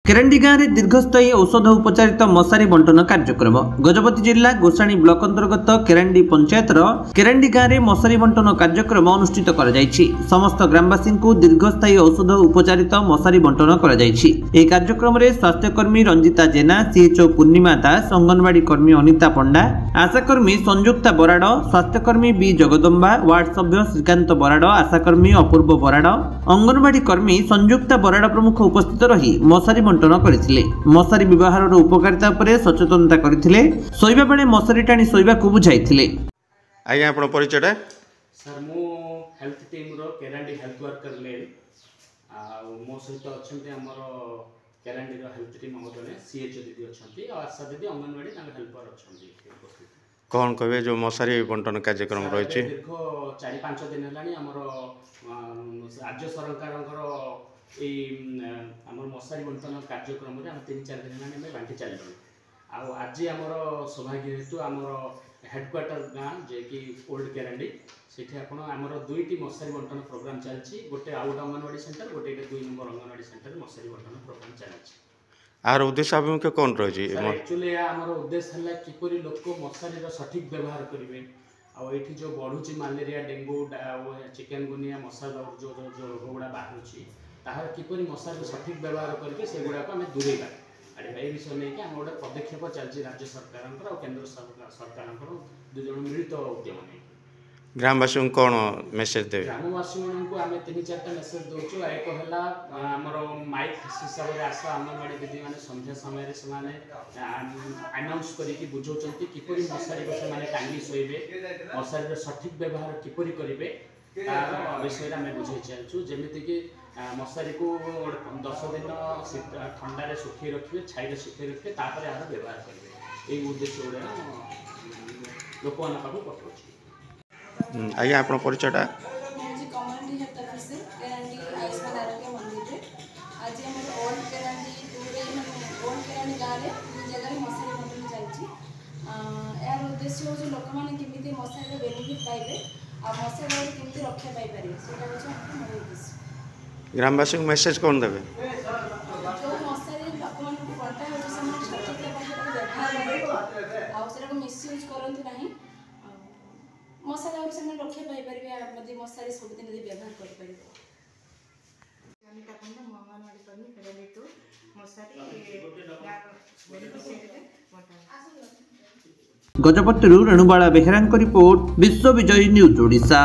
केरांडी गाँव में दीर्घस्थयी औषध उपचारित मशारी बंटन कार्यक्रम गजपति जिला गोसाणी ब्लॉक अंतर्गत केरांडी पंचायत केरांडी गाँव में मशारी बंटन कार्यक्रम अनुष्ठित कर समस्त ग्रामवासी को दीर्घस्थयी औषध उपचारित मशारी बंटन कर कार्यक्रम में स्वास्थ्यकर्मी रंजिता जेना सीएचओ पूर्णिमा दास अंगनवाड़ी कर्मी अनिता पंडा आशाकर्मी संयुक्ता बराड़ स्वास्थ्यकर्मी बी जगदम्बा वार्ड सभ्य श्रीकांत बराड़ आशाकर्मी अपूर्व बराड़ अंगनवाड़ी कर्मी संयुक्ता बराड़ प्रमुख उपस्थित रही मशारी बंटन करथिले। मशारी व्यवहार उपकारिता पर सचेतनता करथिले। सोइबा बेले मशारी टाणी सोइबा को बुझाइथिले। आज्ञा आपण परिचय सर मु हेल्थ टीम रो केरांडी हेल्थ वर्कर ले आ मो सहित अछंती हमर केरांडी रो हेल्थ टीम महोदय सीएचओ दीदी अछंती और आशा दीदी अंगनवाड़ी तांग हेल्पर अछंती। कौन कहबे जो मशारी बंटन कार्यक्रम रहिछि दीर्घ 4-5 दिन हेलानी हमर राज्य सरकारଙ୍କର मशारी बंटन कार्यक्रम में 3-4 दिन हेल्ला बांटी चलू आज आमर सौभाग्य हेतु आमर हेडक्वार्टर गाँ जे कि ओल्ड केरांडी से आमर 2टी मशारी बंटन प्रोग्राम चलती गोटे आउट अंगनवाड़ी सेंटर गोटे 2 नंबर अंगनवाड़ी सेंटर मशारी बंटन प्रोग्राम चलती। आर उद्देश्य अभिमुख्य कौन रही एक्चुअली आमर उद्देश्य है किपरि लोक मशारी सठिक व्यवहार करेंगे आठी जो बढ़ुची मलेरिया डेंगू चिकेनगुनिया मशा जो रोगुड़ा बाहर तार किपरि मशारी सठिक व्यवहार करके से गुड़ाक आम दूरेगा ये विषय नहीं आम गोटे पदक्षेप चलती राज्य सरकार और केंद्र सरकार दु जन मिलित उद्यम नहीं ग्रामवासी कौन मेसेज दे ग्रामवासी को आम 3-4टा मेसेज दूचु एक है आमर माइक हिसाब से आशा अंगनवाड़ी दीदी मैंने संध्या समय से अनाउंस करके बुझाऊँ किपरि मशारी को से टांगी शोबे मशारी सठिक व्यवहार किपरि करेंगे तार विषय आम बुझे चलु जमीक मशारी को 10 दिन ठंडा सुखी रखिए छाई सुखी रखिए तापर यार व्यवहार करेंगे ये उद्देश्य गुड़ा लोक मान पाक पठाऊँ। आज्ञा आप परिचय कम्युनिटी हेल्थ ऑफिसर केरांडी आयुष्मान आरोग्य मंदिर आज आम ओल्ड केरांडी ओल्ड केरांडी गाँव में 2 जगह मशारी बंटन चलती यार उद्देश्य हूँ लोक मैंने केमी मशारी बेनिफिट पाइबे आ मशारी केमी रक्षा पाइपर से मोर उद्देश्य। ग्रामवासी को मेसेज कौन देवे जो मशारी लोक मान बंटा हो सठिक व्यवहार आउट मिसयूज करती ना मशारी से रक्षा पाइपर मशारी सबुदिन व्यवहार कर गजपति रेणुबाला बेहेरा रिपोर्ट विश्व विजयी न्यूज ओडिशा।